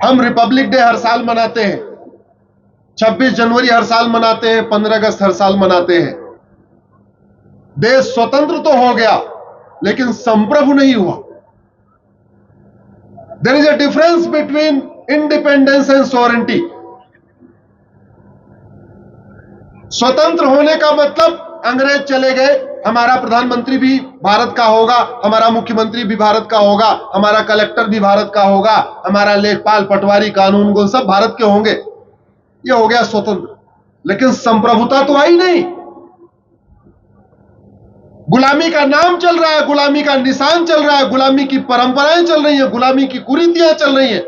हम Republic day हर साल मनाते हैं, 26 जनवरी हर साल मनाते हैं, 15 अगस्त हर साल मनाते हैं। देश स्वतंत्र तो हो गया लेकिन संप्रभु नहीं हुआ। There is a difference between independence and sovereignty. स्वतंत्र होने का मतलब अंग्रेज चले गए, हमारा प्रधानमंत्री भी भारत का होगा, हमारा मुख्यमंत्री भी भारत का होगा, हमारा कलेक्टर भी भारत का होगा, हमारा लेखपाल, पटवारी, कानून को सब भारत के होंगे, ये हो गया स्वतंत्र। लेकिन संप्रभुता तो आई नहीं। गुलामी का नाम चल रहा है, गुलामी का निशान चल रहा है, गुलामी की परंपराएं चल रही हैं, गुलामी की कुरीतियां चल रही हैं,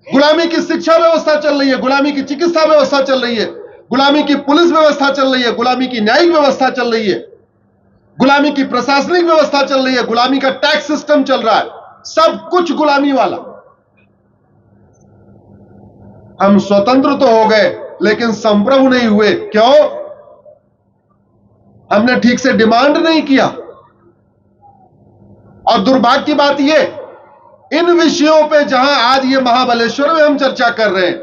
गुलामी की शिक्षा व्यवस्था चल रही है, गुलामी की चिकित्सा व्यवस्था चल रही है, गुलामी की पुलिस व्यवस्था चल रही है, गुलामी की न्यायिक व्यवस्था चल रही है, गुलामी की प्रशासनिक व्यवस्था चल रही है, गुलामी का टैक्स सिस्टम चल रहा है, सब कुछ गुलामी वाला। हम स्वतंत्र तो हो गए लेकिन संप्रभु नहीं हुए। क्यों? हमने ठीक से डिमांड नहीं किया। और दुर्भाग्य की बात यह, इन विषयों पे जहां आज ये महाबलेश्वर में हम चर्चा कर रहे हैं,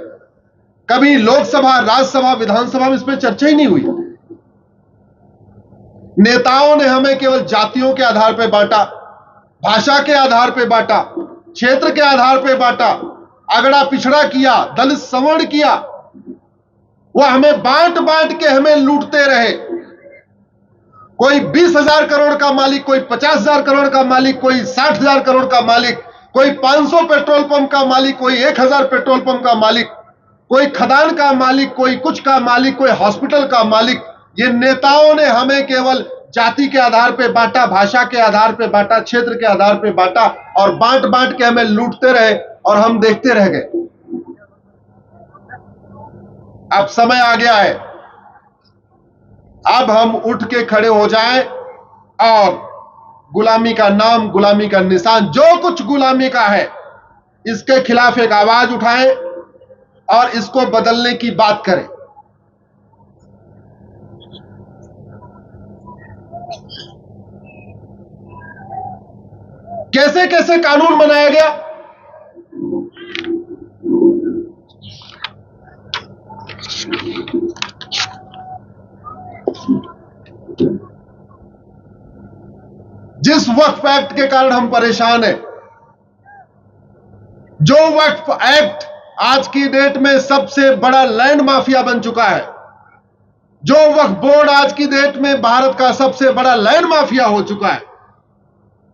कभी लोकसभा, राज्यसभा, विधानसभा में इस पे चर्चा ही नहीं हुई। नेताओं ने हमें केवल जातियों के आधार पर बांटा, भाषा के आधार पर बांटा, क्षेत्र के आधार पर बांटा, अगड़ा पिछड़ा किया, दलित सवर्ण किया। वह हमें बांट बांट के हमें लूटते रहे। कोई 20,000 करोड़ का मालिक, कोई 50,000 करोड़ का मालिक, कोई 60,000 करोड़ का मालिक, कोई 500 पेट्रोल पंप का मालिक, कोई 1,000 पेट्रोल पंप का मालिक, कोई खदान का मालिक, कोई कुछ का मालिक, कोई हॉस्पिटल का मालिक। ये नेताओं ने हमें केवल जाति के आधार पे बांटा, भाषा के आधार पे बांटा, क्षेत्र के आधार पे बांटा और बांट बांट के हमें लूटते रहे और हम देखते रह गए। अब समय आ गया है, अब हम उठ के खड़े हो जाएं और गुलामी का नाम, गुलामी का निशान, जो कुछ गुलामी का है, इसके खिलाफ एक आवाज उठाएं और इसको बदलने की बात करें। कैसे कैसे कानून बनाया गया, जिस वक्फ एक्ट के कारण हम परेशान हैं, जो वक्फ एक्ट आज की डेट में सबसे बड़ा लैंड माफिया बन चुका है, जो वक्फ बोर्ड आज की डेट में भारत का सबसे बड़ा लैंड माफिया हो चुका है,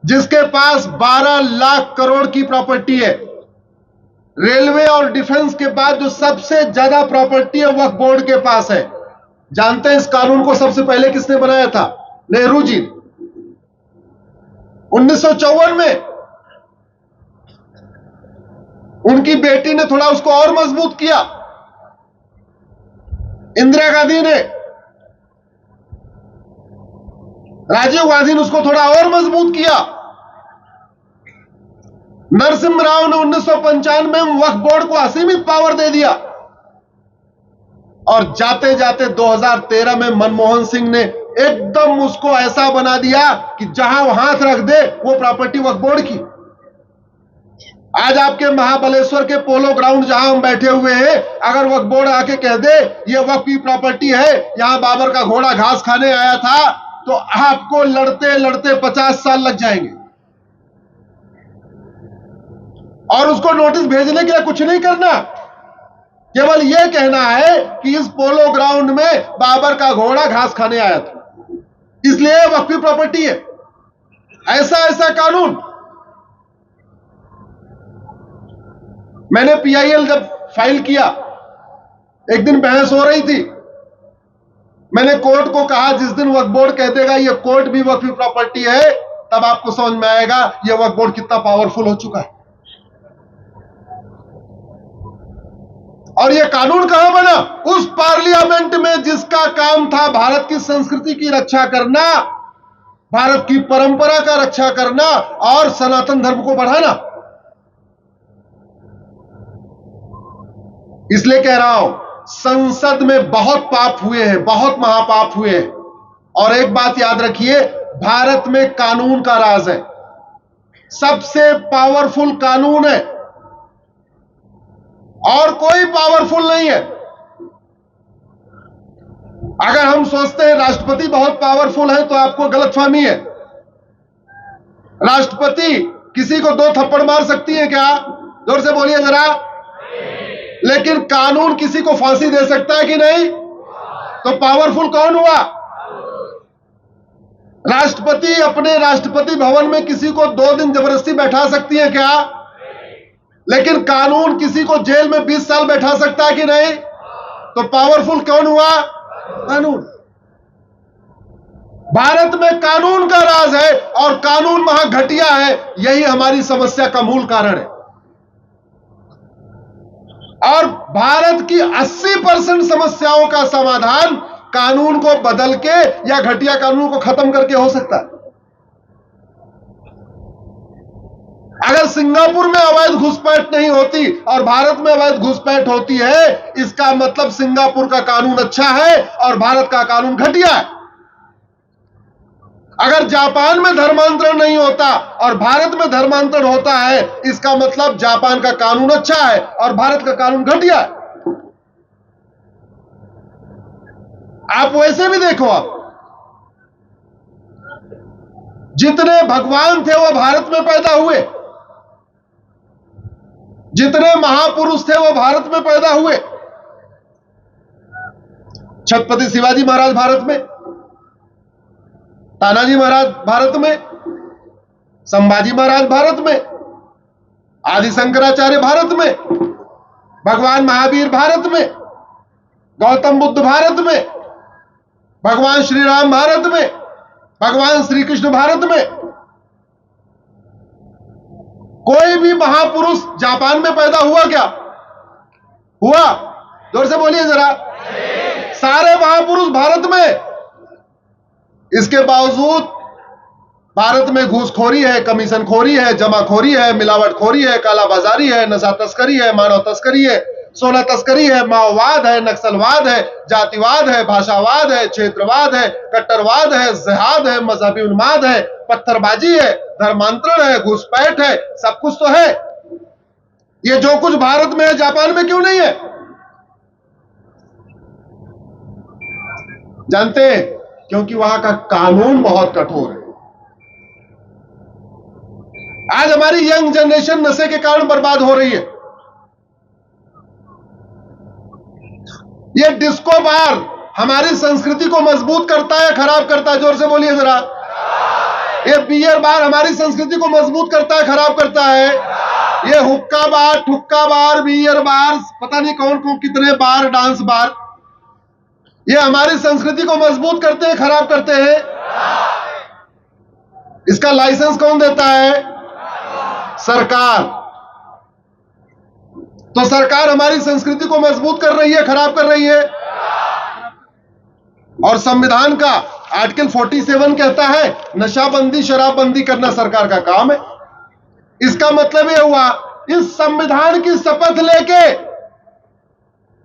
जिसके पास 12 लाख करोड़ की प्रॉपर्टी है। रेलवे और डिफेंस के बाद जो सबसे ज्यादा प्रॉपर्टी है वक्फ बोर्ड के पास है। जानते हैं इस कानून को सबसे पहले किसने बनाया था? नेहरू जी। 1954 में उनकी बेटी ने थोड़ा उसको और मजबूत किया, इंदिरा गांधी ने, राजीव गांधी ने उसको थोड़ा और मजबूत किया, नरसिम्हा राव ने 1995 में वक्फ बोर्ड को असीमित पावर दे दिया और जाते जाते 2013 में मनमोहन सिंह ने एकदम उसको ऐसा बना दिया कि जहां वो हाथ रख दे वो प्रॉपर्टी वक्फ बोर्ड की। आज आपके महाबलेश्वर के पोलो ग्राउंड जहां हम बैठे हुए हैं, अगर वक्फ बोर्ड आके कह दे ये वक्फ की प्रॉपर्टी है, यहां बाबर का घोड़ा घास खाने आया था, तो आपको लड़ते लड़ते 50 साल लग जाएंगे। और उसको नोटिस भेजने के लिए कुछ नहीं करना, केवल यह कहना है कि इस पोलो ग्राउंड में बाबर का घोड़ा घास खाने आया था, इसलिए वक्फ की प्रॉपर्टी है। ऐसा ऐसा कानून। मैंने पीआईएल जब फाइल किया, एक दिन बहस हो रही थी, मैंने कोर्ट को कहा जिस दिन वक्फ बोर्ड कह देगा ये कोर्ट भी वक्फ की प्रॉपर्टी है, तब आपको समझ में आएगा ये वक्फ बोर्ड कितना पावरफुल हो चुका है। और ये कानून कहां बना? उस पार्लियामेंट में जिसका काम था भारत की संस्कृति की रक्षा करना, भारत की परंपरा का रक्षा करना और सनातन धर्म को बढ़ाना। इसलिए कह रहा हूं, संसद में बहुत पाप हुए हैं, बहुत महापाप हुए हैं। और एक बात याद रखिए, भारत में कानून का राज है, सबसे पावरफुल कानून है। और कोई पावरफुल नहीं है। अगर हम सोचते हैं राष्ट्रपति बहुत पावरफुल है तो आपको गलतफहमी है। राष्ट्रपति किसी को 2 थप्पड़ मार सकती है क्या? जोर से बोलिए जरा। लेकिन कानून किसी को फांसी दे सकता है कि नहीं? तो पावरफुल कौन हुआ? राष्ट्रपति अपने राष्ट्रपति भवन में किसी को 2 दिन जबरदस्ती बैठा सकती है क्या? लेकिन कानून किसी को जेल में 20 साल बैठा सकता है कि नहीं? तो पावरफुल कौन हुआ? कानून। भारत में कानून का राज है और कानून वहां घटिया है। यही हमारी समस्या का मूल कारण है। और भारत की 80% समस्याओं का समाधान कानून को बदल के या घटिया कानून को खत्म करके हो सकता है। अगर सिंगापुर में अवैध घुसपैठ नहीं होती और भारत में अवैध घुसपैठ होती है, इसका मतलब सिंगापुर का कानून अच्छा है और भारत का कानून घटिया है। अगर जापान में धर्मांतरण नहीं होता और भारत में धर्मांतरण होता है, इसका मतलब जापान का कानून अच्छा है और भारत का कानून घटिया है। आप वैसे भी देखो, आप जितने भगवान थे वो भारत में पैदा हुए, जितने महापुरुष थे वो भारत में पैदा हुए। छत्रपति शिवाजी महाराज भारत में, तानाजी महाराज भारत में, संभाजी महाराज भारत में, आदि शंकराचार्य भारत में, भगवान महावीर भारत में, गौतम बुद्ध भारत में, भगवान श्री राम भारत में, भगवान श्री कृष्ण भारत में। कोई भी महापुरुष जापान में पैदा हुआ क्या? हुआ? जोर से बोलिए जरा। सारे महापुरुष भारत में। इसके बावजूद भारत में घूसखोरी है, कमीशनखोरी है, जमाखोरी है, मिलावटखोरी है, कालाबाजारी है, नशा तस्करी है, मानव तस्करी है, सोना तस्करी है, माओवाद है, नक्सलवाद है, जातिवाद है, भाषावाद है, क्षेत्रवाद है, कट्टरवाद है, जिहाद है, मजहबी उन्माद है, पत्थरबाजी है, धर्मांतरण है, घुसपैठ है, सब कुछ तो है। ये जो कुछ भारत में है, जापान में क्यों नहीं है? जानते हैं? क्योंकि वहां का कानून बहुत कठोर है। आज हमारी यंग जनरेशन नशे के कारण बर्बाद हो रही है। ये डिस्को बार हमारी संस्कृति को मजबूत करता है, खराब करता है? जोर से बोलिए जरा। ये बियर बार हमारी संस्कृति को मजबूत करता है, खराब करता है? ये हुक्का बार, ठुक्का बार, बियर बार, पता नहीं कौन कौन कितने बार, डांस बार, ये हमारी संस्कृति को मजबूत करते हैं, खराब करते हैं? इसका लाइसेंस कौन देता है? सरकार। तो सरकार हमारी संस्कृति को मजबूत कर रही है, खराब कर रही है? और संविधान का आर्टिकल 47 कहता है नशाबंदी, शराबबंदी करना सरकार का काम है। इसका मतलब यह हुआ, इस संविधान की शपथ लेके,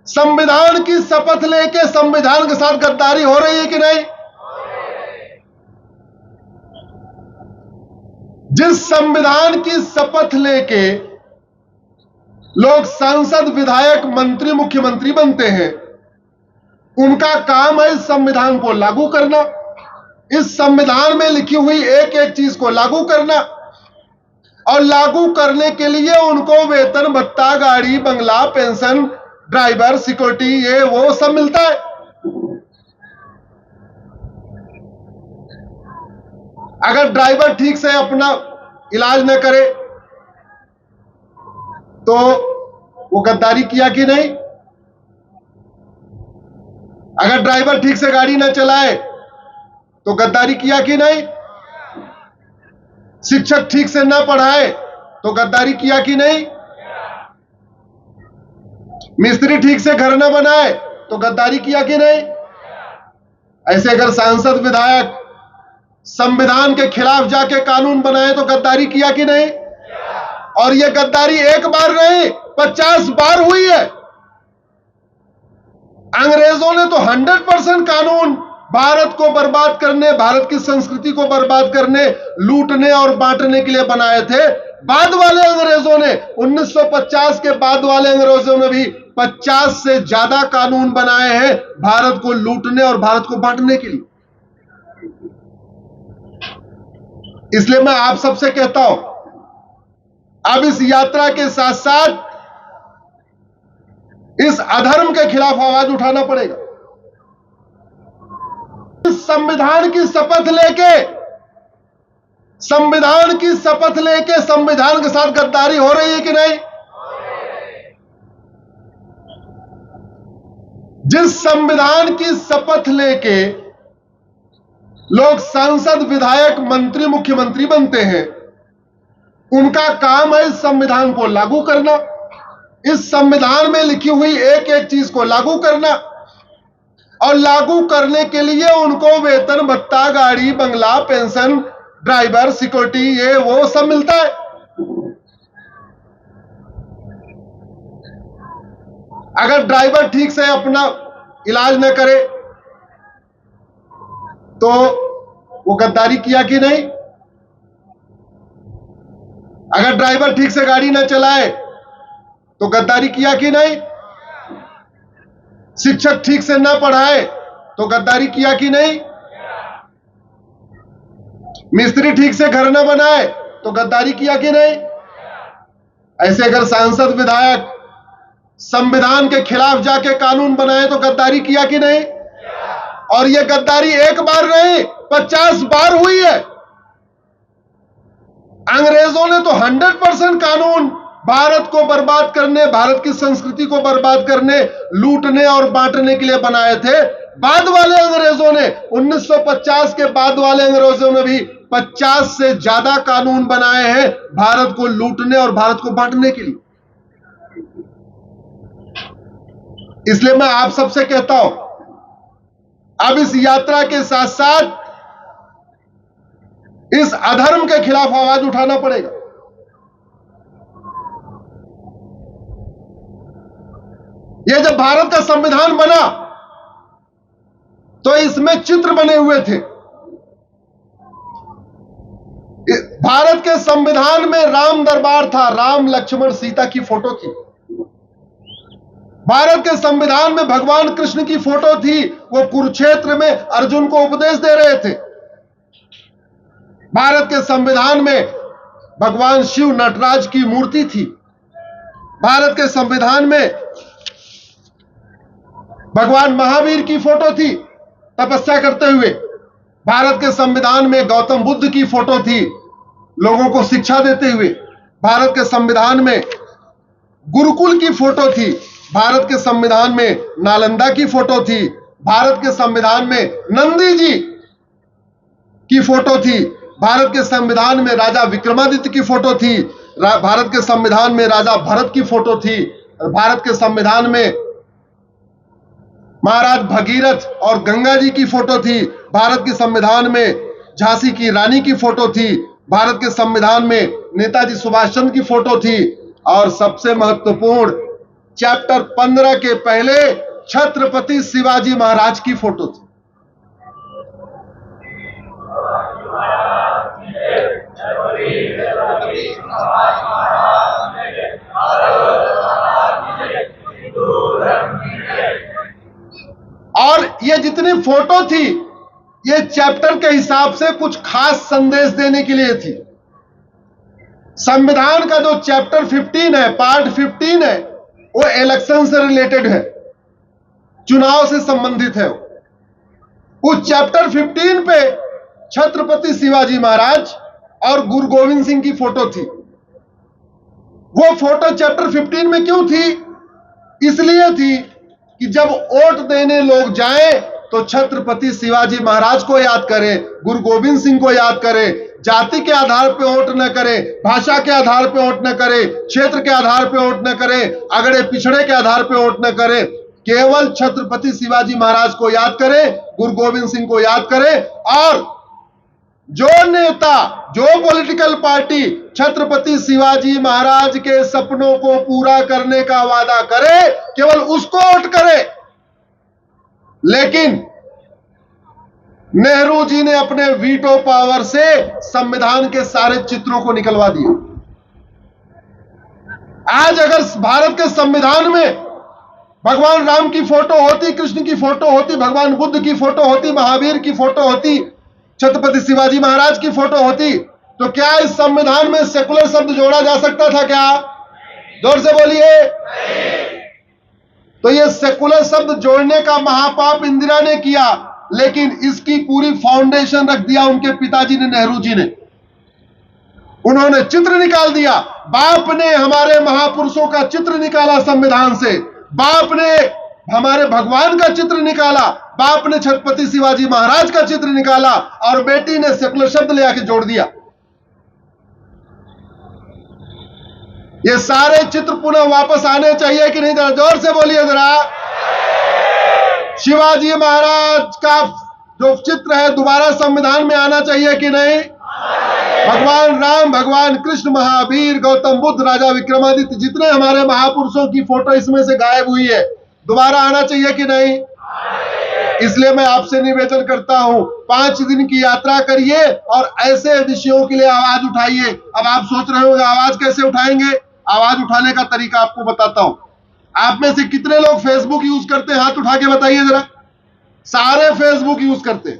संविधान की शपथ लेके संविधान के साथ गद्दारी हो रही है कि नहीं? जिस संविधान की शपथ लेके लोग सांसद, विधायक, मंत्री, मुख्यमंत्री बनते हैं, उनका काम है इस संविधान को लागू करना, इस संविधान में लिखी हुई एक एक चीज को लागू करना, और लागू करने के लिए उनको वेतन, भत्ता, गाड़ी, बंगला, पेंशन, ड्राइवर, सिक्योरिटी, ये वो सब मिलता है। अगर ड्राइवर ठीक से अपना इलाज न करे तो वो गद्दारी किया कि नहीं? अगर ड्राइवर ठीक से गाड़ी न चलाए तो गद्दारी किया कि नहीं? शिक्षक ठीक से न पढ़ाए तो गद्दारी किया कि नहीं? मिस्त्री ठीक से घर न बनाए तो गद्दारी किया कि नहीं? ऐसे अगर सांसद, विधायक संविधान के खिलाफ जाके कानून बनाए तो गद्दारी किया कि नहीं? और यह गद्दारी एक बार नहीं, 50 बार हुई है। अंग्रेजों ने तो 100% कानून भारत को बर्बाद करने, भारत की संस्कृति को बर्बाद करने, लूटने और बांटने के लिए बनाए थे। बाद वाले अंग्रेजों ने 1950 के बाद वाले अंग्रेजों ने भी 50 से ज्यादा कानून बनाए हैं भारत को लूटने और भारत को बांटने के लिए। इसलिए मैं आप सबसे कहता हूं, अब इस यात्रा के साथ साथ इस अधर्म के खिलाफ आवाज उठाना पड़ेगा। इस संविधान की शपथ लेके संविधान के साथ गद्दारी हो रही है कि नहीं? जिस संविधान की शपथ लेके लोग सांसद, विधायक, मंत्री, मुख्यमंत्री बनते हैं, उनका काम है इस संविधान को लागू करना, इस संविधान में लिखी हुई एक एक चीज को लागू करना, और लागू करने के लिए उनको वेतन, भत्ता, गाड़ी, बंगला, पेंशन, ड्राइवर, सिक्योरिटी, ये वो सब मिलता है। अगर ड्राइवर ठीक से अपना इलाज न करे तो वो गद्दारी किया कि नहीं? अगर ड्राइवर ठीक से गाड़ी न चलाए तो गद्दारी किया कि नहीं? शिक्षक ठीक से न पढ़ाए तो गद्दारी किया कि नहीं? मिस्त्री ठीक से घर न बनाए तो गद्दारी किया कि नहीं? ऐसे अगर सांसद, विधायक संविधान के खिलाफ जाके कानून बनाए तो गद्दारी किया कि नहीं? और यह गद्दारी एक बार नहीं 50 बार हुई है। अंग्रेजों ने तो 100% कानून भारत को बर्बाद करने, भारत की संस्कृति को बर्बाद करने, लूटने और बांटने के लिए बनाए थे। बाद वाले अंग्रेजों ने 1950 के बाद वाले अंग्रेजों ने भी 50 से ज्यादा कानून बनाए हैं भारत को लूटने और भारत को बांटने के लिए। इसलिए मैं आप सबसे कहता हूं, अब इस यात्रा के साथ साथ इस अधर्म के खिलाफ आवाज उठाना पड़ेगा। यह जब भारत का संविधान बना तो इसमें चित्र बने हुए थे। भारत के संविधान में राम दरबार था, राम, लक्ष्मण, सीता की फोटो थी। भारत के संविधान में भगवान कृष्ण की फोटो थी, वो कुरुक्षेत्र में अर्जुन को उपदेश दे रहे थे। भारत के संविधान में भगवान शिव, नटराज की मूर्ति थी। भारत के संविधान में भगवान महावीर की फोटो थी तपस्या करते हुए। भारत के संविधान में गौतम बुद्ध की फोटो थी लोगों को शिक्षा देते हुए। भारत के संविधान में गुरुकुल की फोटो थी। भारत के संविधान में नालंदा की फोटो थी। भारत के संविधान में नंदी जी की फोटो थी। भारत के संविधान में राजा विक्रमादित्य की फोटो थी। भारत के संविधान में राजा भरत की फोटो थी। भारत के संविधान में महाराज भगीरथ और गंगा जी की फोटो थी। भारत के संविधान में झांसी की रानी की फोटो थी। भारत के संविधान में नेताजी सुभाष चंद्र की फोटो थी। और सबसे महत्वपूर्ण चैप्टर 15 के पहले छत्रपति शिवाजी महाराज की फोटो थी। और ये जितनी फोटो थी ये चैप्टर के हिसाब से कुछ खास संदेश देने के लिए थी। संविधान का जो चैप्टर 15 है, पार्ट 15 है, वो इलेक्शन से रिलेटेड है, चुनाव से संबंधित है। उस चैप्टर 15 पे छत्रपति शिवाजी महाराज और गुरु गोविंद सिंह की फोटो थी। वो फोटो चैप्टर 15 में क्यों थी? इसलिए थी कि जब वोट देने लोग जाएं तो छत्रपति शिवाजी महाराज को याद करें, गुरु गोविंद सिंह को याद करें। जाति के आधार पे वोट न करें, भाषा के आधार पे वोट न करें, क्षेत्र के आधार पे वोट न करें, अगड़े पिछड़े के आधार पे वोट न करें। केवल छत्रपति शिवाजी महाराज को याद करें, गुरु गोविंद सिंह को याद करें। और जो नेता, जो पॉलिटिकल पार्टी छत्रपति शिवाजी महाराज के सपनों को पूरा करने का वादा करे, केवल उसको वोट करे। लेकिन नेहरू जी ने अपने वीटो पावर से संविधान के सारे चित्रों को निकलवा दिया। आज अगर भारत के संविधान में भगवान राम की फोटो होती, कृष्ण की फोटो होती, भगवान बुद्ध की फोटो होती, महावीर की फोटो होती, छत्रपति शिवाजी महाराज की फोटो होती, तो क्या इस संविधान में सेकुलर शब्द जोड़ा जा सकता था क्या? जोर से बोलिए। तो ये सेकुलर शब्द जोड़ने का महापाप इंदिरा ने किया, लेकिन इसकी पूरी फाउंडेशन रख दिया उनके पिताजी ने, नेहरू जी ने। उन्होंने चित्र निकाल दिया, बाप ने हमारे महापुरुषों का चित्र निकाला संविधान से, बाप ने हमारे भगवान का चित्र निकाला, बाप ने छत्रपति शिवाजी महाराज का चित्र निकाला, और बेटी ने सेकुलर शब्द ले आके जोड़ दिया। ये सारे चित्र पुनः वापस आने चाहिए कि नहीं? जरा जोर से बोलिए जरा। शिवाजी महाराज का जो चित्र है दोबारा संविधान में आना चाहिए कि नहीं? भगवान राम, भगवान कृष्ण, महावीर, गौतम बुद्ध, राजा विक्रमादित्य, जितने हमारे महापुरुषों की फोटो इसमें से गायब हुई है, दोबारा आना चाहिए कि नहीं? इसलिए मैं आपसे निवेदन करता हूं, 5 दिन की यात्रा करिए और ऐसे विषयों के लिए आवाज उठाइए। अब आप सोच रहे होंगे आवाज कैसे उठाएंगे? आवाज उठाने का तरीका आपको बताता हूं। आप में से कितने लोग फेसबुक यूज करते हैं? हाथ उठा के बताइए जरा। सारे फेसबुक यूज करते हैं।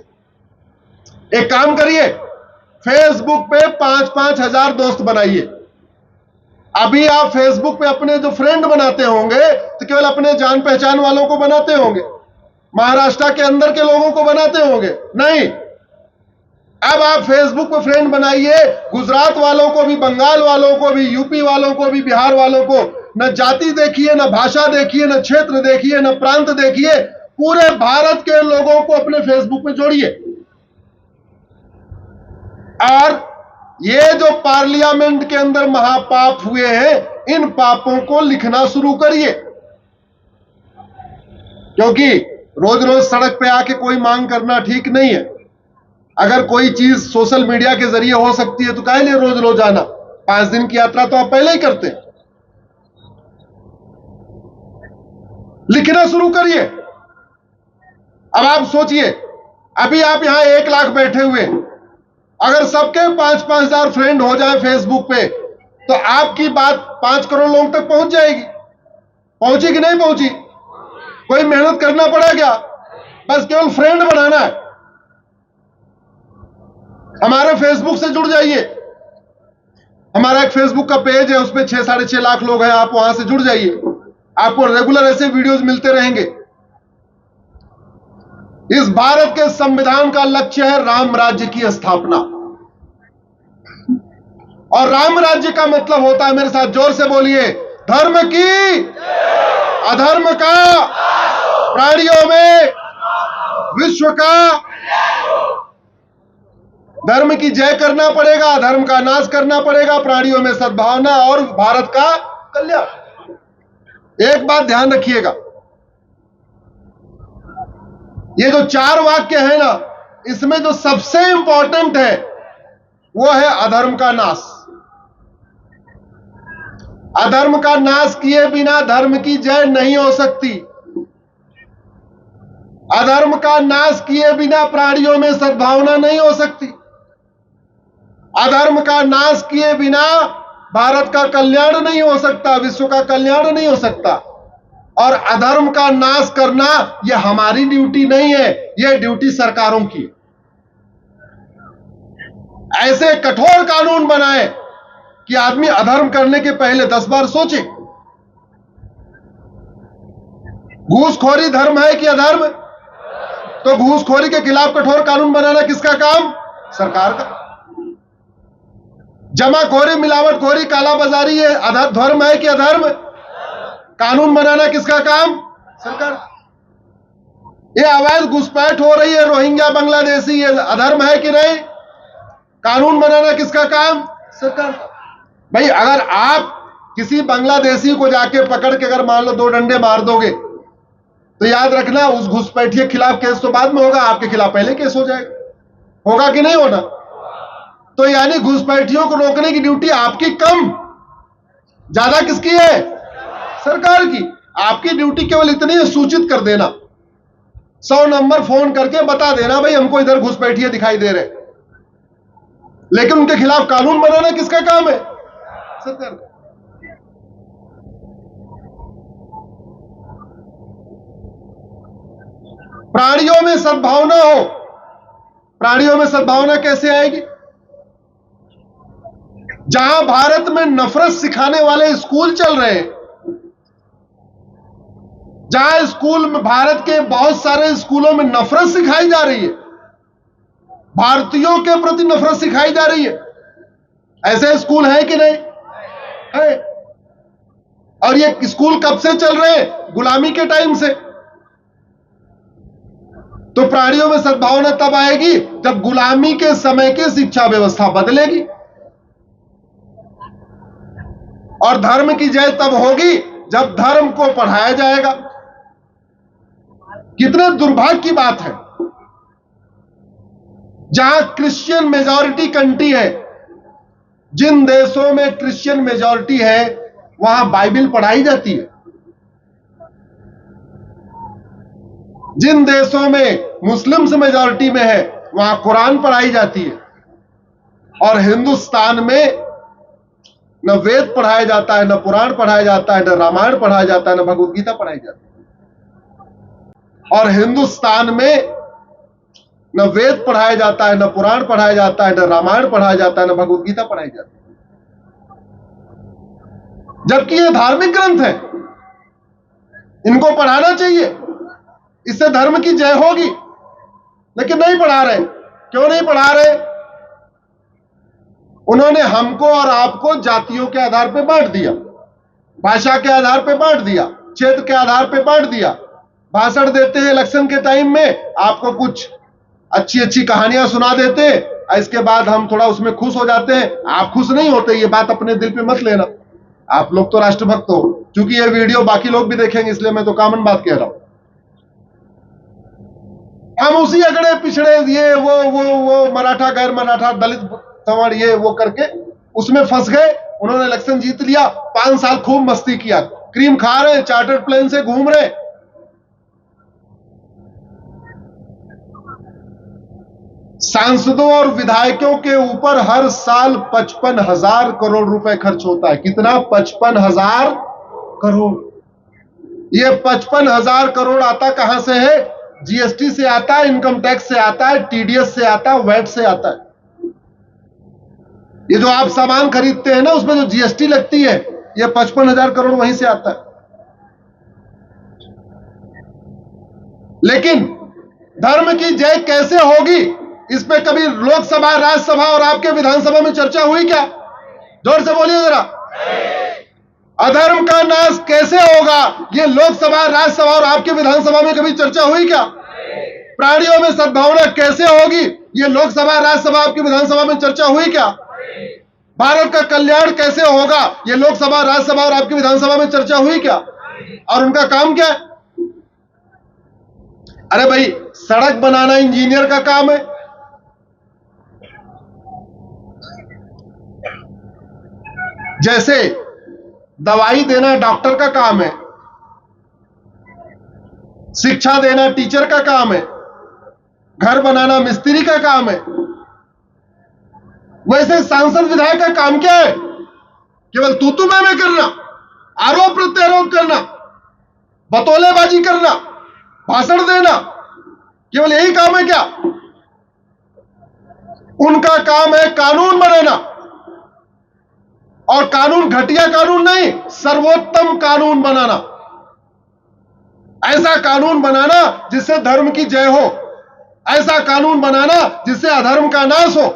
एक काम करिए, फेसबुक पे 5-5 हजार दोस्त बनाइए। अभी आप फेसबुक पे अपने जो फ्रेंड बनाते होंगे तो केवल अपने जान पहचान वालों को बनाते होंगे, महाराष्ट्र के अंदर के लोगों को बनाते होंगे, नहीं। अब आप फेसबुक पे फ्रेंड बनाइए, गुजरात वालों को भी, बंगाल वालों को भी, यूपी वालों को भी, बिहार वालों को। न जाति देखिए, न भाषा देखिए, न क्षेत्र देखिए, न प्रांत देखिए, पूरे भारत के लोगों को अपने फेसबुक में जोड़िए। और ये जो पार्लियामेंट के अंदर महापाप हुए हैं, इन पापों को लिखना शुरू करिए। क्योंकि रोज रोज सड़क पे आके कोई मांग करना ठीक नहीं है। अगर कोई चीज सोशल मीडिया के जरिए हो सकती है तो काहे लिए रोज रोज आना? 5 दिन की यात्रा तो आप पहले ही करते। लिखना शुरू करिए। अब आप सोचिए, अभी आप यहां 1 लाख बैठे हुए, अगर सबके 5-5 हजार फ्रेंड हो जाए फेसबुक पे, तो आपकी बात 5 करोड़ लोगों तक पहुंच जाएगी। पहुंची कि नहीं पहुंची? कोई मेहनत करना पड़ा क्या? बस केवल फ्रेंड बनाना है। हमारे फेसबुक से जुड़ जाइए। हमारा एक फेसबुक का पेज है, उस पर 6-6.5 लाख लोग हैं। आप वहां से जुड़ जाइए, आपको रेगुलर ऐसे वीडियोस मिलते रहेंगे। इस भारत के संविधान का लक्ष्य है राम राज्य की स्थापना, और राम राज्य का मतलब होता है, मेरे साथ जोर से बोलिए, धर्म की, अधर्म का, प्राणियों में, विश्व का। धर्म की जय करना पड़ेगा, अधर्म का नाश करना पड़ेगा, प्राणियों में सद्भावना और भारत का कल्याण। एक बात ध्यान रखिएगा, ये जो 4 वाक्य है ना, इसमें जो सबसे इंपॉर्टेंट है वो है अधर्म का नाश। अधर्म का नाश किए बिना धर्म की जय नहीं हो सकती। अधर्म का नाश किए बिना प्राणियों में सद्भावना नहीं हो सकती। अधर्म का नाश किए बिना भारत का कल्याण नहीं हो सकता, विश्व का कल्याण नहीं हो सकता। और अधर्म का नाश करना यह हमारी ड्यूटी नहीं है, यह ड्यूटी सरकारों की है। ऐसे कठोर कानून बनाए कि आदमी अधर्म करने के पहले 10 बार सोचे। घूसखोरी धर्म है कि अधर्म? तो घूसखोरी के खिलाफ कठोर कानून बनाना किसका काम? सरकार का। जमाखोरी, मिलावटखोरी, कालाबाजारी ये धर्म है कि अधर्म? कानून बनाना किसका काम? सरकार। ये आवाज घुसपैठ हो रही है रोहिंग्या बांग्लादेशी, ये अधर्म है कि नहीं? कानून बनाना किसका काम? सरकार। भाई अगर आप किसी बांग्लादेशी को जाके पकड़ के अगर मान लो 2 डंडे मार दोगे, तो याद रखना उस घुसपैठिए के खिलाफ केस तो बाद में होगा, आपके खिलाफ पहले केस हो जाएगा। होगा कि नहीं होना? तो यानी घुसपैठियों को रोकने की ड्यूटी आपकी कम, ज्यादा किसकी है? सरकार की। आपकी ड्यूटी केवल इतनी है, सूचित कर देना, 100 नंबर फोन करके बता देना, भाई हमको इधर घुसपैठिए दिखाई दे रहे। लेकिन उनके खिलाफ कानून बनाना किसका काम है? सरकार। प्राणियों में सद्भावना हो। प्राणियों में सद्भावना कैसे आएगी? जहां भारत में नफरत सिखाने वाले स्कूल चल रहे हैं, जहां स्कूल में, भारत के बहुत सारे स्कूलों में नफरत सिखाई जा रही है, भारतीयों के प्रति नफरत सिखाई जा रही है, ऐसे स्कूल है कि नहीं है? और ये स्कूल कब से चल रहे हैं? गुलामी के टाइम से। तो प्राणियों में सद्भावना तब आएगी जब गुलामी के समय की शिक्षा व्यवस्था बदलेगी, और धर्म की जय तब होगी जब धर्म को पढ़ाया जाएगा। कितने दुर्भाग्य की बात है, जहां क्रिश्चियन मेजॉरिटी कंट्री है, जिन देशों में क्रिश्चियन मेजॉरिटी है वहां बाइबल पढ़ाई जाती है। जिन देशों में मुस्लिम्स मेजॉरिटी में है वहां कुरान पढ़ाई जाती है। और हिंदुस्तान में न वेद पढ़ाया जाता है, न पुराण पढ़ाया जाता है, न रामायण पढ़ाया जाता है, न भगवत गीता पढ़ाई जाती है। और हिंदुस्तान में न वेद पढ़ाया जाता है, न पुराण पढ़ाया जाता है, न रामायण पढ़ाया जाता है, न भगवत गीता पढ़ाई जाती है, जबकि ये धार्मिक ग्रंथ है। इनको पढ़ाना चाहिए, इससे धर्म की जय होगी, लेकिन नहीं पढ़ा रहे। क्यों नहीं पढ़ा रहे? उन्होंने हमको और आपको जातियों के आधार पर बांट दिया, भाषा के आधार पर बांट दिया, क्षेत्र के आधार पर बांट दिया। भाषण देते हैं इलेक्शन के टाइम में, आपको कुछ अच्छी अच्छी कहानियां सुना देते हैं, इसके बाद हम थोड़ा उसमें खुश हो जाते हैं। आप खुश नहीं होते, ये बात अपने दिल पे मत लेना। आप लोग तो राष्ट्रभक्त हो, क्योंकि ये वीडियो बाकी लोग भी देखेंगे, इसलिए मैं तो कॉमन बात कह रहा हूं। हम उसी अगड़े पिछड़े ये वो मराठा, गैर मराठा, दलित, सवर्ण, ये वो करके उसमें फंस गए। उन्होंने इलेक्शन जीत लिया, 5 साल खूब मस्ती किया, क्रीम खा रहे, चार्टर्ड प्लेन से घूम रहे। सांसदों और विधायकों के ऊपर हर साल 55,000 करोड़ रुपए खर्च होता है। कितना? 55,000 करोड़। ये 55,000 करोड़ आता कहां से है? जीएसटी से आता है, इनकम टैक्स से आता है, टीडीएस से आता है, वैट से आता है। ये जो आप सामान खरीदते हैं ना, उसमें जो जीएसटी लगती है, ये 55,000 करोड़ वहीं से आता है। लेकिन धर्म की जय कैसे होगी, इस पे कभी लोकसभा, राज्यसभा और आपके विधानसभा में चर्चा हुई क्या? जोर से बोलिए जरा। अधर्म का नाश कैसे होगा, ये लोकसभा, राज्यसभा और आपके विधानसभा में कभी चर्चा हुई क्या? प्राणियों में सद्भावना कैसे होगी, ये लोकसभा, राज्यसभा, आपकी विधानसभा में चर्चा हुई क्या? भारत का कल्याण कैसे होगा, ये लोकसभा, राज्यसभा और आपकी विधानसभा में चर्चा हुई क्या? और उनका काम क्या है? अरे भाई, सड़क बनाना इंजीनियर का काम है, जैसे दवाई देना डॉक्टर का काम है, शिक्षा देना टीचर का काम है, घर बनाना मिस्त्री का काम है, वैसे सांसद विधायक का काम क्या है? केवल तू मैं करना, आरोप प्रत्यारोप करना, बतौलेबाजी करना, भाषण देना, केवल यही काम है क्या? उनका काम है कानून बनाना, और कानून घटिया कानून नहीं, सर्वोत्तम कानून बनाना। ऐसा कानून बनाना जिससे धर्म की जय हो, ऐसा कानून बनाना जिससे अधर्म का नाश हो,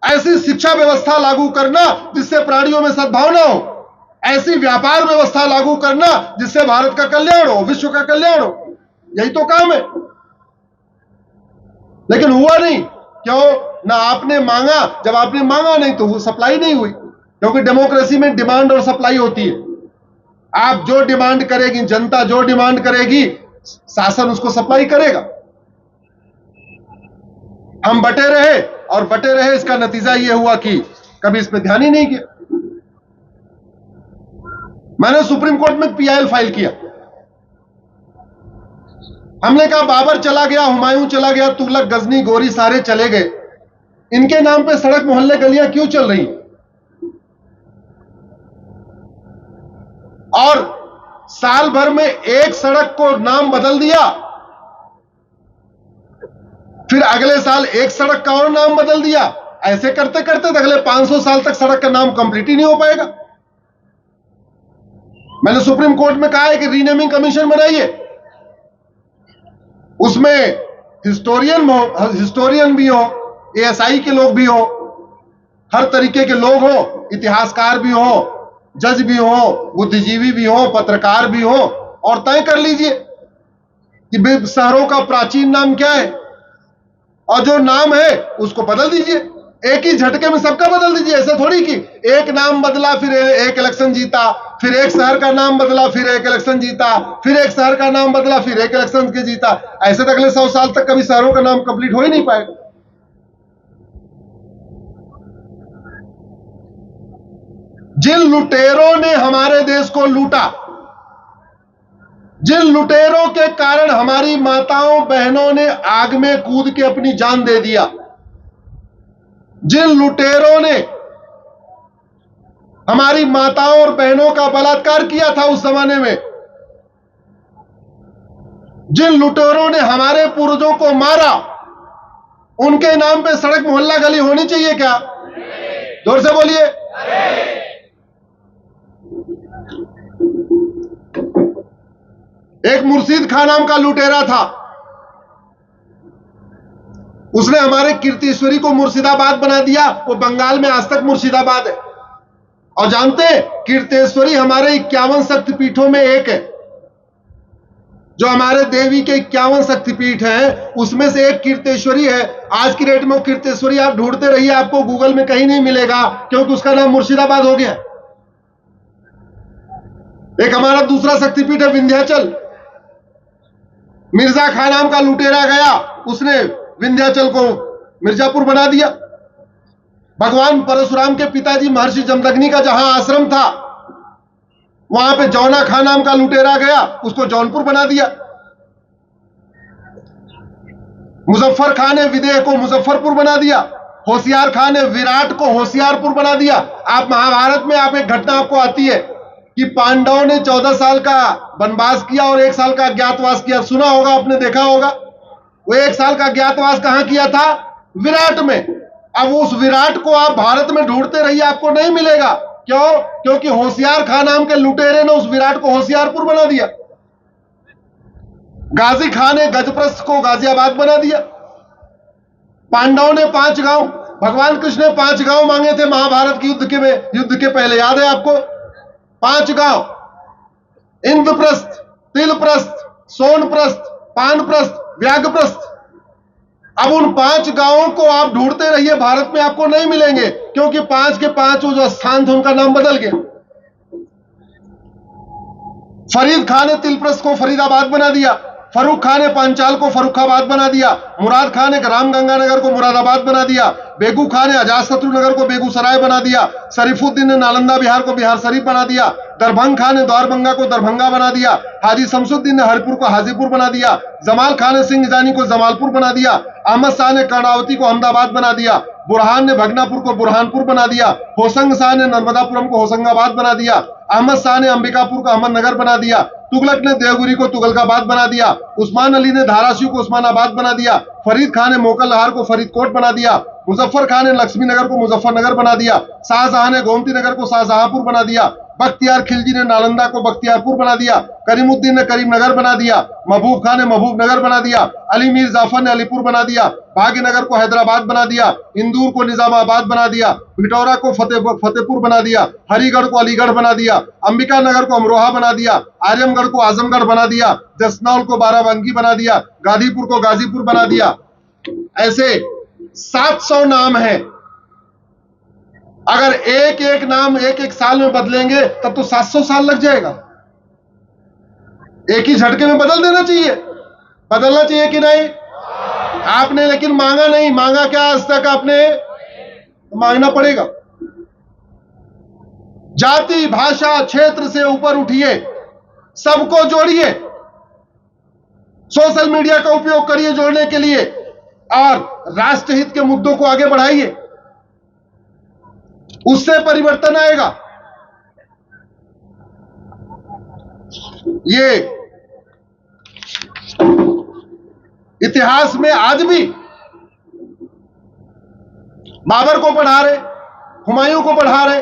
ऐसी शिक्षा व्यवस्था लागू करना जिससे प्राणियों में सद्भावना हो, ऐसी व्यापार व्यवस्था लागू करना जिससे भारत का कल्याण हो, विश्व का कल्याण हो। यही तो काम है। लेकिन हुआ नहीं। क्यों? ना आपने मांगा, जब आपने मांगा नहीं तो वो सप्लाई नहीं हुई, क्योंकि डेमोक्रेसी में डिमांड और सप्लाई होती है। आप जो डिमांड करेगी, जनता जो डिमांड करेगी, शासन उसको सप्लाई करेगा। हम बटे रहे और बटे रहे, इसका नतीजा यह हुआ कि कभी इस पर ध्यान ही नहीं किया। मैंने सुप्रीम कोर्ट में पीआईएल फाइल किया। हमने कहा बाबर चला गया, हुमायूं चला गया, तुगलक, गजनी, गोरी सारे चले गए, इनके नाम पे सड़क, मोहल्ले, गलियां क्यों चल रही? और साल भर में एक सड़क को नाम बदल दिया, फिर अगले साल एक सड़क का और नाम बदल दिया। ऐसे करते करते अगले 500 साल तक सड़क का नाम कंप्लीट ही नहीं हो पाएगा। मैंने सुप्रीम कोर्ट में कहा है कि रीनेमिंग कमीशन बनाइए, उसमें हिस्टोरियन भी हो, एएसआई के लोग भी हो, हर तरीके के लोग हो, इतिहासकार भी हो, जज भी हो, बुद्धिजीवी भी हो, पत्रकार भी हो, और तय कर लीजिए कि शहरों का प्राचीन नाम क्या है, और जो नाम है उसको बदल दीजिए। एक ही झटके में सबका बदल दीजिए। ऐसे थोड़ी कि एक नाम बदला फिर एक इलेक्शन जीता, फिर एक शहर का नाम बदला फिर एक इलेक्शन जीता, फिर एक शहर का नाम बदला फिर एक इलेक्शन के जीता। ऐसे तक अगले 100 साल तक कभी शहरों का नाम कंप्लीट हो ही नहीं पाएगा। जिन लुटेरों ने हमारे देश को लूटा, जिन लुटेरों के कारण हमारी माताओं बहनों ने आग में कूद के अपनी जान दे दिया, जिन लुटेरों ने हमारी माताओं और बहनों का बलात्कार किया था उस जमाने में, जिन लुटेरों ने हमारे पूर्वजों को मारा, उनके नाम पे सड़क मोहल्ला गली होनी चाहिए क्या? जोर से बोलिए। एक मुर्शीद खान नाम का लुटेरा था, उसने हमारे कीर्तेश्वरी को मुर्शिदाबाद बना दिया। वो बंगाल में आज तक मुर्शिदाबाद है। और जानते हैं, कीर्तेश्वरी हमारे 51 शक्तिपीठों में एक है। जो हमारे देवी के 51 शक्तिपीठ हैं उसमें से एक कीर्तेश्वरी है। आज की डेट में वो कीर्तेश्वरी आप ढूंढते रहिए, आपको गूगल में कहीं नहीं मिलेगा, क्योंकि उसका नाम मुर्शिदाबाद हो गया। एक हमारा दूसरा शक्तिपीठ है विंध्याचल। मिर्जा खान नाम का लुटेरा गया, उसने विंध्याचल को मिर्जापुर बना दिया। भगवान परशुराम के पिताजी महर्षि जमदग्नि का जहां आश्रम था, वहां पे जौना खान नाम का लुटेरा गया, उसको जौनपुर बना दिया। मुजफ्फर खान ने विदेह को मुजफ्फरपुर बना दिया। होशियार खान ने विराट को होशियारपुर बना दिया। आप महाभारत में आप एक घटना आपको आती है कि पांडवों ने 14 साल का वनवास किया और 1 साल का अज्ञातवास किया। सुना होगा, आपने देखा होगा। वो 1 साल का अज्ञातवास कहां किया था? विराट में। अब उस विराट को आप भारत में ढूंढते रहिए, आपको नहीं मिलेगा। क्यों? क्योंकि होशियार खान नाम के लुटेरे ने उस विराट को होशियारपुर बना दिया। गाजी खान ने गजप्रस्थ को गाजियाबाद बना दिया। पांडवों ने 5 गांव, भगवान कृष्ण ने 5 गांव मांगे थे महाभारत के युद्ध के पहले, याद है आपको? 5 गांव, इंद्रप्रस्थ, तिलप्रस्थ, सोनप्रस्थ, पानप्रस्थ, व्याघ्रप्रस्थ। अब उन 5 गांवों को आप ढूंढते रहिए, भारत में आपको नहीं मिलेंगे, क्योंकि 5 के 5 वो जो स्थान थे उनका नाम बदल गया। फरीद खान ने तिलप्रस्थ को फरीदाबाद बना दिया। फरूख खान ने पांचाल को फरुखाबाद बना दिया। मुराद खान ने रामगंगा नगर को मुरादाबाद बना दिया। बेगू खान ने अजातशत्रु नगर को बेगूसराय बना दिया। शरीफुद्दीन ने नालंदा बिहार को बिहार शरीफ बना दिया। दरभंग खान ने द्वारबंगा को दरभंगा बना दिया। हाजी शमसुद्दीन ने हरिपुर को हाजीपुर बना दिया। जमाल खान ने सिंह जानी को जमालपुर बना दिया। अहमद शाह ने कर्णावती को अहमदाबाद बना दिया। बुरहान ने भगनापुर को बुरहानपुर बना दिया। होशंग शाह ने नर्मदापुरम को होशंगाबाद बना दिया। अहमद शाह ने अंबिकापुर को अहमदनगर बना दिया। तुगलक ने देवगिरी को तुगलकाबाद बना दिया। उस्मान अली ने धाराशिव को उस्मानाबाद बना दिया। फरीद खान ने मोकलहार को फरीदकोट बना दिया। मुजफ्फर खान ने लक्ष्मीनगर को मुजफ्फरनगर बना दिया। शाहजहां ने गोमती नगर को शाहजहांपुर बना दिया। बख्तियार खिलजी ने नालंदा को बख्तियारपुर बना दिया। करीमुद्दीन ने करीमनगर बना दिया। महबूब खान ने महबूबनगर बना दिया। अली मीर जाफर ने अलीपुर बना दिया। भाग्यनगर को हैदराबाद बना दिया। इंदौर को निजामाबाद बना दिया। भिटौरा को फतेहपुर बना दिया। हरिगढ़ को अलीगढ़ बना दिया। अंबिका नगर को अमरोहा बना दिया। आजमगढ़ को आजमगढ़ बना दिया। जसनौल को बाराबंकी बना दिया। गाजीपुर को गाजीपुर बना दिया। ऐसे 700 नाम है। अगर एक एक नाम एक एक साल में बदलेंगे तब तो 700 साल लग जाएगा। एक ही झटके में बदल देना चाहिए। बदलना चाहिए कि नहीं? आपने लेकिन मांगा नहीं। मांगा क्या आज तक आपने? मांगना पड़ेगा। जाति, भाषा, क्षेत्र से ऊपर उठिए, सबको जोड़िए। सोशल मीडिया का उपयोग करिए जोड़ने के लिए, और राष्ट्रहित के मुद्दों को आगे बढ़ाइए। उससे परिवर्तन आएगा। ये इतिहास में आज भी बाबर को पढ़ा रहे, हुमायूं को पढ़ा रहे,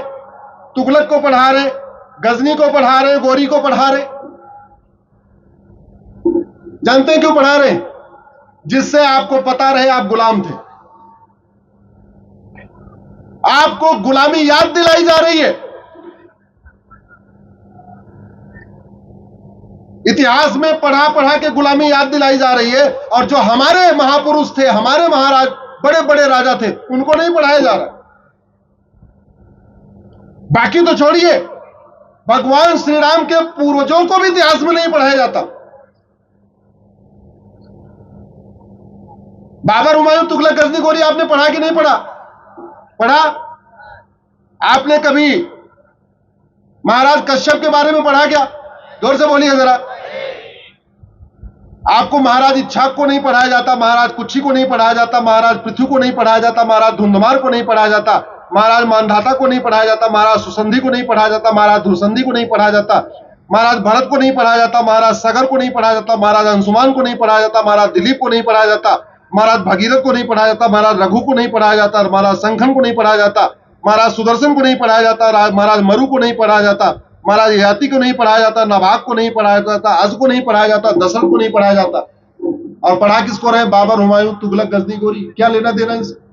तुगलक को पढ़ा रहे, गजनी को पढ़ा रहे, गोरी को पढ़ा रहे। जानते हैं क्यों पढ़ा रहे? जिससे आपको पता रहे आप गुलाम थे। आपको गुलामी याद दिलाई जा रही है। इतिहास में पढ़ा पढ़ा के गुलामी याद दिलाई जा रही है, और जो हमारे महापुरुष थे, हमारे महाराज, बड़े बड़े राजा थे, उनको नहीं पढ़ाया जा रहा। बाकी तो छोड़िए, भगवान श्री राम के पूर्वजों को भी इतिहास में नहीं पढ़ाया जाता। बाबर, हुमायूं, तुगलक, गजनी, गोरी आपने पढ़ा कि नहीं पढ़ा? पढ़ा। आपने कभी महाराज कश्यप के बारे में पढ़ा क्या? जोर से बोलिए जरा। आपको महाराज इच्छाक को नहीं पढ़ाया जाता, महाराज कुच्छी को नहीं पढ़ाया जाता, महाराज पृथ्वी को नहीं पढ़ाया जाता, महाराज धुंधमार को नहीं पढ़ाया जाता, महाराज मानधाता को नहीं पढ़ाया जाता, महाराज सुसंधि को नहीं पढ़ाया जाता, महाराज ध्रुसंधि को नहीं पढ़ाया जाता, महाराज भरत को नहीं पढ़ाया जाता, महाराज सगर को नहीं पढ़ाया जाता, महाराज अंशुमान को नहीं पढ़ाया जाता, महाराज दिलीप को नहीं पढ़ाया जाता, महाराज भगीरथ को नहीं पढ़ाया जाता, महाराज रघु को नहीं पढ़ाया जाता, महाराज शंखन को नहीं पढ़ाया जाता, महाराज सुदर्शन को नहीं पढ़ाया जाता, महाराज मरु को नहीं पढ़ाया जाता, महाराज ययाति को नहीं पढ़ाया जाता, नवाब को नहीं पढ़ाया जाता, अज को नहीं पढ़ाया जाता, दशरथ को नहीं पढ़ाया जाता। और पढ़ा किसको रहे? बाबर, हुमायूं, तुगलक, गजनी, गोरी। क्या लेना देना इससे?